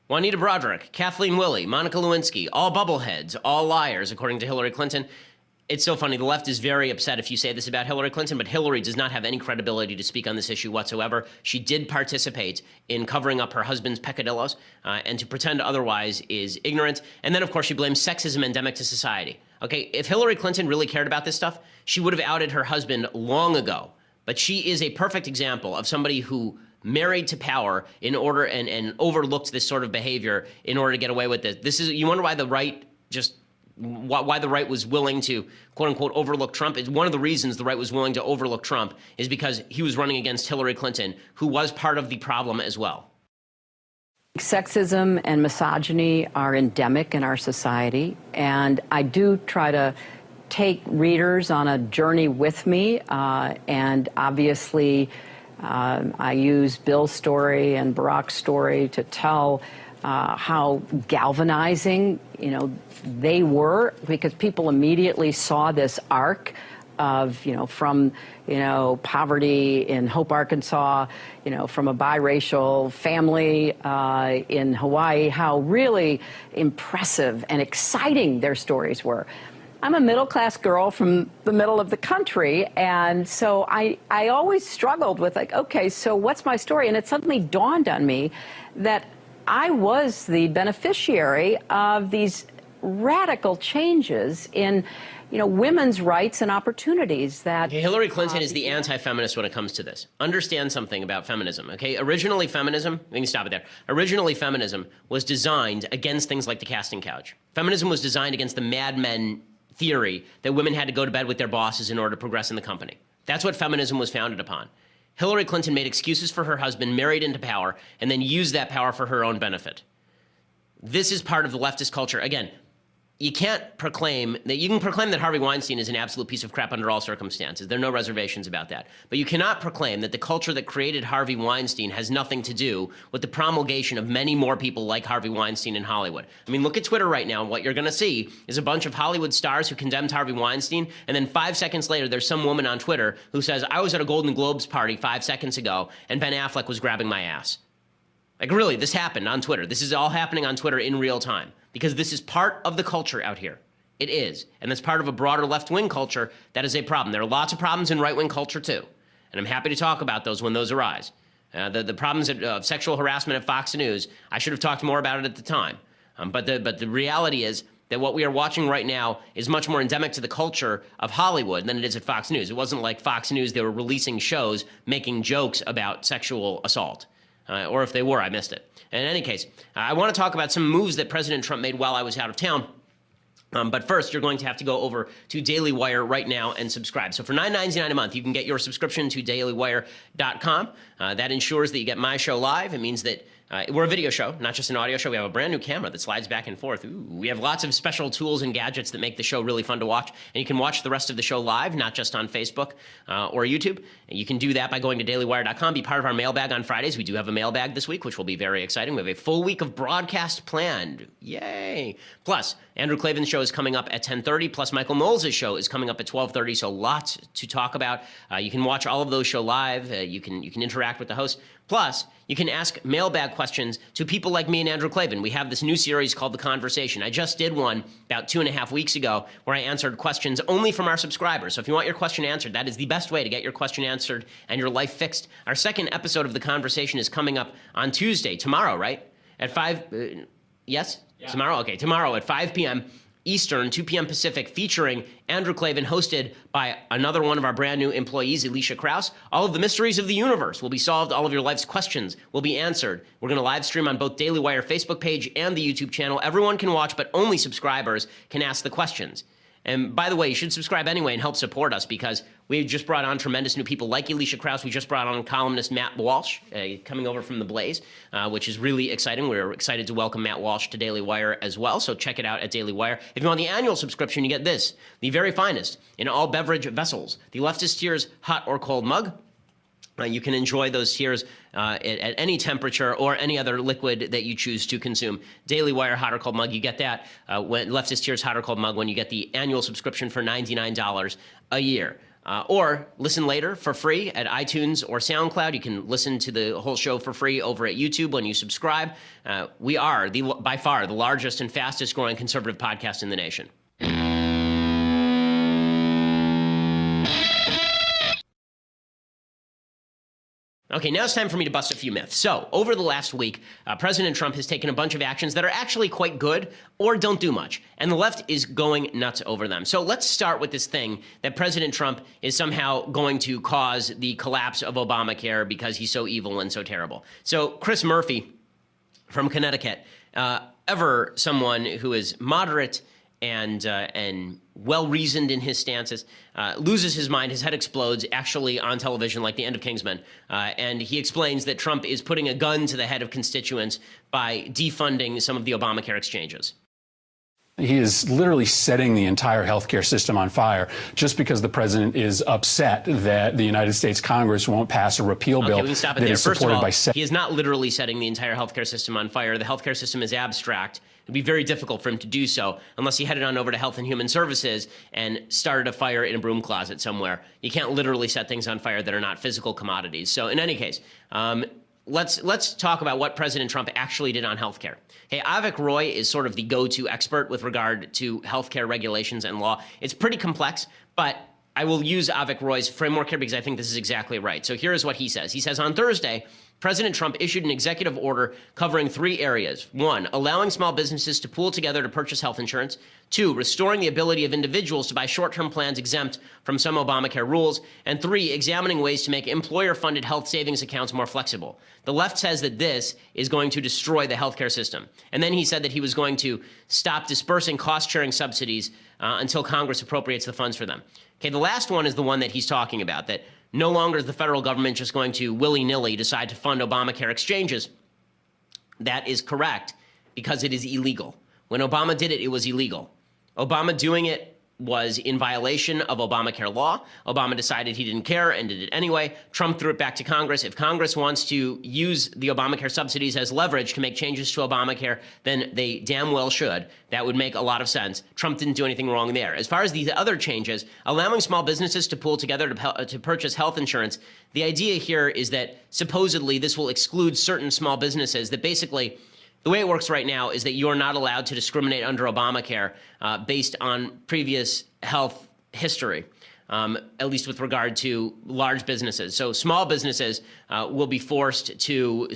Juanita Broderick, Kathleen Willey, Monica Lewinsky, all bubbleheads, all liars, according to Hillary Clinton. It's so funny. The left is very upset if you say this about Hillary Clinton, but Hillary does not have any credibility to speak on this issue whatsoever. She did participate in covering up her husband's peccadillos, and to pretend otherwise is ignorant. And then, of course, she blames sexism endemic to society. Okay, if Hillary Clinton really cared about this stuff, she would have outed her husband long ago. But she is a perfect example of somebody who married to power in order and overlooked this sort of behavior in order to get away with this. This is, you wonder why the right why the right was willing to, quote unquote, overlook Trump. Is one of the reasons the right was willing to overlook Trump is because he was running against Hillary Clinton, who was part of the problem as well. Sexism and misogyny are endemic in our society, and I do try to take readers on a journey with me, and obviously I use Bill's story and Barack's story to tell how galvanizing, they were, because people immediately saw this arc of, from, poverty in Hope, Arkansas, from a biracial family in Hawaii, how really impressive and exciting their stories were. I'm a middle-class girl from the middle of the country, and so I always struggled with, okay, so what's my story? And it suddenly dawned on me that I was the beneficiary of these radical changes in, women's rights and opportunities that... Hillary Clinton is the anti-feminist when it comes to this. Understand something about feminism, okay? Originally, feminism, let me stop it there. Originally, feminism was designed against things like the casting couch. Feminism was designed against the Mad Men theory that women had to go to bed with their bosses in order to progress in the company. That's what feminism was founded upon. Hillary Clinton made excuses for her husband, married into power, and then used that power for her own benefit. This is part of the leftist culture. Again, you can proclaim that Harvey Weinstein is an absolute piece of crap under all circumstances. There are no reservations about that. But you cannot proclaim that the culture that created Harvey Weinstein has nothing to do with the promulgation of many more people like Harvey Weinstein in Hollywood. I mean, look at Twitter right now, and what you're going to see is a bunch of Hollywood stars who condemned Harvey Weinstein, and then 5 seconds later, there's some woman on Twitter who says, I was at a Golden Globes party 5 seconds ago, and Ben Affleck was grabbing my ass. Like, really, this happened on Twitter. This is all happening on Twitter in real time because this is part of the culture out here. It is. And that's part of a broader left-wing culture that is a problem. There are lots of problems in right-wing culture, too. And I'm happy to talk about those when those arise. The problems of sexual harassment at Fox News, I should have talked more about it at the time. But the reality is that what we are watching right now is much more endemic to the culture of Hollywood than it is at Fox News. It wasn't like Fox News, they were releasing shows making jokes about sexual assault. Or if they were, I missed it. In any case, I want to talk about some moves that President Trump made while I was out of town. But first, you're going to have to go over to Daily Wire right now and subscribe. So for $9.99 a month, you can get your subscription to dailywire.com. That ensures that you get my show live. It means that we're a video show, not just an audio show. We have a brand new camera that slides back and forth. Ooh, we have lots of special tools and gadgets that make the show really fun to watch. And you can watch the rest of the show live, not just on Facebook or YouTube. And you can do that by going to dailywire.com. Be part of our mailbag on Fridays. We do have a mailbag this week, which will be very exciting. We have a full week of broadcast planned. Yay. Plus, Andrew Klavan's show is coming up at 10:30. Plus, Michael Knowles' show is coming up at 12:30. So lots to talk about. You can watch all of those shows live. You can interact with the host. Plus, you can ask mailbag questions to people like me and Andrew Klavan. We have this new series called The Conversation. I just did one about 2.5 weeks ago where I answered questions only from our subscribers. So if you want your question answered, that is the best way to get your question answered and your life fixed. Our second episode of The Conversation is coming up on Tuesday, tomorrow, right? At 5, yes? Yeah. Tomorrow? Okay, tomorrow at 5 p.m. Eastern, 2 p.m. Pacific, featuring Andrew Klavan, hosted by another one of our brand new employees, Alicia Krause. All of the mysteries of the universe will be solved. All of your life's questions will be answered. We're going to live stream on both Daily Wire Facebook page and the YouTube channel. Everyone can watch, but only subscribers can ask the questions. And by the way, you should subscribe anyway and help support us because we just brought on tremendous new people like Alicia Krause. We just brought on columnist Matt Walsh coming over from The Blaze, which is really exciting. We're excited to welcome Matt Walsh to Daily Wire as well, so check it out at Daily Wire. If you want the annual subscription, you get this, the very finest in all beverage vessels, the Leftist Tears hot or cold mug. You can enjoy those tears at any temperature or any other liquid that you choose to consume. Daily Wire hot or cold mug, you get that when Leftist Tears hot or cold mug when you get the annual subscription for $99 a year. Or listen later for free at iTunes or SoundCloud. You can listen to the whole show for free over at YouTube when you subscribe. We are by far the largest and fastest growing conservative podcast in the nation. Okay, now it's time for me to bust a few myths. So, over the last week, President Trump has taken a bunch of actions that are actually quite good or don't do much, and the left is going nuts over them. So let's start with this thing that President Trump is somehow going to cause the collapse of Obamacare because he's so evil and so terrible. So Chris Murphy from Connecticut, ever someone who is moderate and well-reasoned in his stances, loses his mind, his head explodes, actually on television like the end of Kingsman. And he explains that Trump is putting a gun to the head of constituents by defunding some of the Obamacare exchanges. He is literally setting the entire healthcare system on fire just because the president is upset that the United States Congress won't pass a repeal bill we can stop it that there. is supported by... He is not literally setting the entire healthcare system on fire. The healthcare system is abstract. It'd be very difficult for him to do so unless he headed on over to Health and Human Services and started a fire in a broom closet somewhere. You can't literally set things on fire that are not physical commodities. So in any case, let's talk about what President Trump actually did on healthcare. Hey, Avik Roy is sort of the go-to expert with regard to healthcare regulations and law. It's pretty complex, but I will use Avik Roy's framework here because I think this is exactly right. So here is what he says. He says, on Thursday, President Trump issued an executive order covering 3 areas. 1, allowing small businesses to pool together to purchase health insurance. 2, restoring the ability of individuals to buy short-term plans exempt from some Obamacare rules. And 3, examining ways to make employer-funded health savings accounts more flexible. The left says that this is going to destroy the healthcare system. And then he said that he was going to stop dispersing cost-sharing subsidies until Congress appropriates the funds for them. Okay, the last one is the one that he's talking about, that no longer is the federal government just going to willy-nilly decide to fund Obamacare exchanges. That is correct, because it is illegal. When Obama did it, it was illegal. Obama doing it was in violation of Obamacare law. Obama decided he didn't care and did it anyway. Trump threw it back to Congress. If Congress wants to use the Obamacare subsidies as leverage to make changes to Obamacare, then they damn well should. That would make a lot of sense. Trump didn't do anything wrong there. As far as these other changes, allowing small businesses to pool together to purchase health insurance, the idea here is that supposedly this will exclude certain small businesses that basically, the way it works right now is that you're not allowed to discriminate under Obamacare based on previous health history, at least with regard to large businesses. So small businesses will be forced to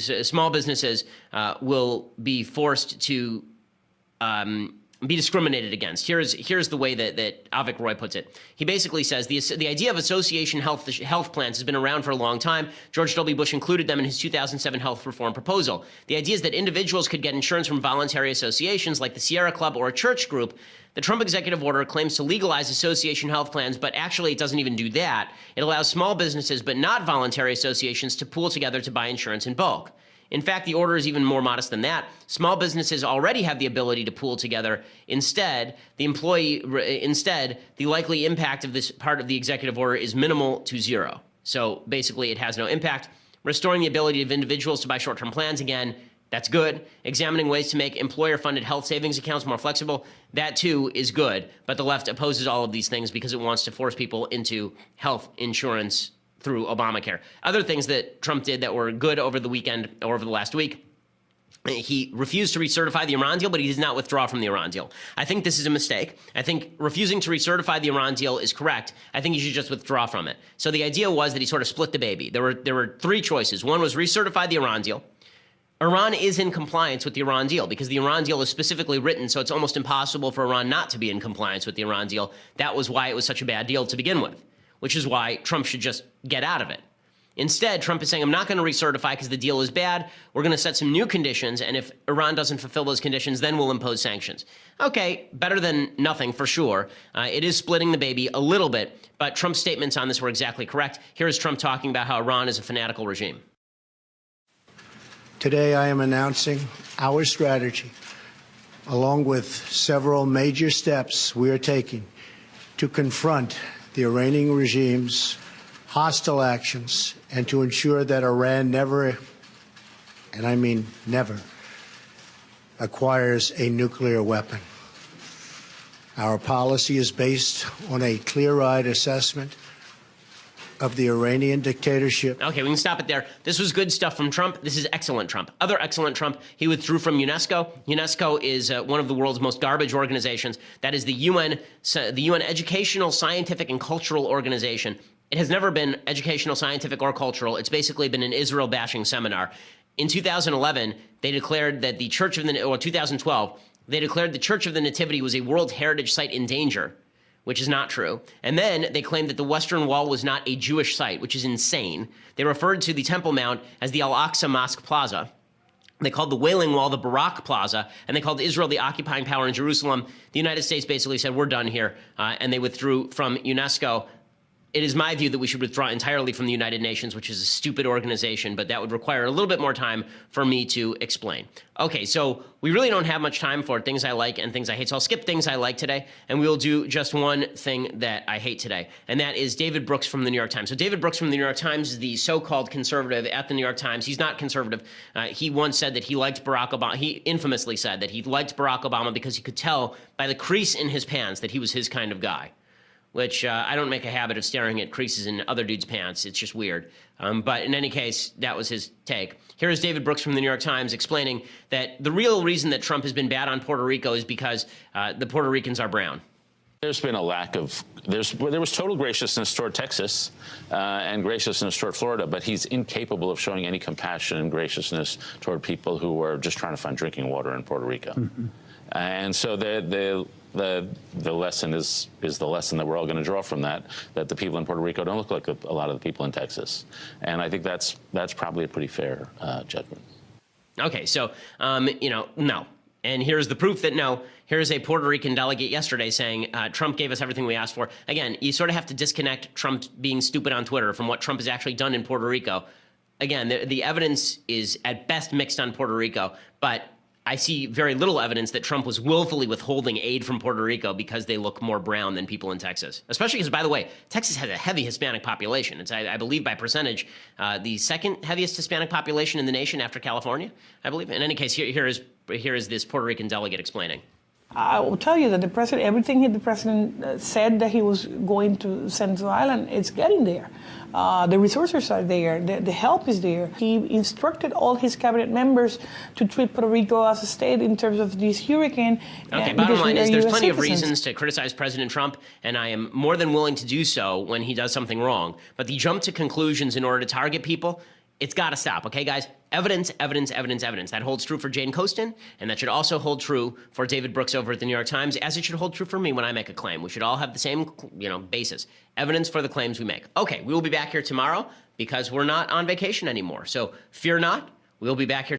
be discriminated against. Here's the way that Avik Roy puts it. He basically says the idea of association health plans has been around for a long time. George W. Bush included them in his 2007 health reform proposal. The idea is that individuals could get insurance from voluntary associations like the Sierra Club or a church group. The Trump executive order claims to legalize association health plans, but actually it doesn't even do that. It allows small businesses, but not voluntary associations, to pool together to buy insurance in bulk. In fact, the order is even more modest than that. Small businesses already have the ability to pool together. Instead, the likely impact of this part of the executive order is minimal to zero. So basically, it has no impact. Restoring the ability of individuals to buy short-term plans, again, that's good. Examining ways to make employer-funded health savings accounts more flexible, that too is good. But the left opposes all of these things because it wants to force people into health insurance through Obamacare. Other things that Trump did that were good over the weekend or over the last week, he refused to recertify the Iran deal, but he did not withdraw from the Iran deal. I think this is a mistake. I think refusing to recertify the Iran deal is correct. I think he should just withdraw from it. So the idea was that he sort of split the baby. There were 3 choices. One was recertify the Iran deal. Iran is in compliance with the Iran deal because the Iran deal is specifically written so it's almost impossible for Iran not to be in compliance with the Iran deal. That was why it was such a bad deal to begin with, which is why Trump should just get out of it. Instead, Trump is saying, I'm not going to recertify because the deal is bad. We're going to set some new conditions, and if Iran doesn't fulfill those conditions, then we'll impose sanctions. Okay, better than nothing for sure. It is splitting the baby a little bit, but Trump's statements on this were exactly correct. Here is Trump talking about how Iran is a fanatical regime. Today, I am announcing our strategy, along with several major steps we are taking to confront the Iranian regime's hostile actions and to ensure that Iran never, and I mean never, acquires a nuclear weapon. Our policy is based on a clear-eyed assessment of the Iranian dictatorship. Okay, we can stop it there. This was good stuff from Trump. This is excellent Trump. Other excellent Trump, he withdrew from UNESCO. UNESCO is one of the world's most garbage organizations. That is the UN Educational, Scientific, and Cultural Organization. It has never been educational, scientific, or cultural. It's basically been an Israel-bashing seminar. In 2011, they declared that the Church of the, or 2012, they declared the Church of the Nativity was a World Heritage Site in danger, which is not true. And then they claimed that the Western Wall was not a Jewish site, which is insane. They referred to the Temple Mount as the Al-Aqsa Mosque Plaza. They called the Wailing Wall the Barak Plaza, and they called Israel the occupying power in Jerusalem. The United States basically said, we're done here, and they withdrew from UNESCO. It is my view that we should withdraw entirely from the United Nations, which is a stupid organization, but that would require a little bit more time for me to explain. Okay, so we really don't have much time for things I like and things I hate, so I'll skip things I like today, and we will do just one thing that I hate today, and that is David Brooks from the New York Times. So David Brooks from the New York Times is the so-called conservative at the New York Times. He's not conservative. He once said that he liked Barack Obama. He infamously said that he liked Barack Obama because he could tell by the crease in his pants that he was his kind of guy, which I don't make a habit of staring at creases in other dudes' pants. It's just weird. But in any case, that was his take. Here is David Brooks from the New York Times explaining that the real reason that Trump has been bad on Puerto Rico is because the Puerto Ricans are brown. There's been a lack of, there was total graciousness toward Texas and graciousness toward Florida, but he's incapable of showing any compassion and graciousness toward people who are just trying to find drinking water in Puerto Rico. And so the lesson is the lesson that we're all going to draw from that the people in Puerto Rico don't look like a lot of the people in Texas. And I think that's probably a pretty fair judgment. Okay, so, no. And here's the proof that no. Here's a Puerto Rican delegate yesterday saying Trump gave us everything we asked for. Again, you sort of have to disconnect Trump being stupid on Twitter from what Trump has actually done in Puerto Rico. Again, the evidence is at best mixed on Puerto Rico, but I see very little evidence that Trump was willfully withholding aid from Puerto Rico because they look more brown than people in Texas. Especially because, by the way, Texas has a heavy Hispanic population. It's, I believe, by percentage, the second heaviest Hispanic population in the nation after California, I believe. In any case, here is this Puerto Rican delegate explaining. I will tell you that the president, everything the president said that he was going to send to the island, it's getting there. The resources are there. The help is there. He instructed all his cabinet members to treat Puerto Rico as a state in terms of this hurricane. Okay, bottom line is there's plenty of reasons to criticize President Trump, and I am more than willing to do so when he does something wrong. But the jump to conclusions in order to target people, it's got to stop, okay, guys? Evidence, evidence, evidence, evidence. That holds true for Jane Coaston, and that should also hold true for David Brooks over at the New York Times, as it should hold true for me when I make a claim. We should all have the same, basis. Evidence for the claims we make. Okay, we will be back here tomorrow because we're not on vacation anymore. So fear not, we'll be back here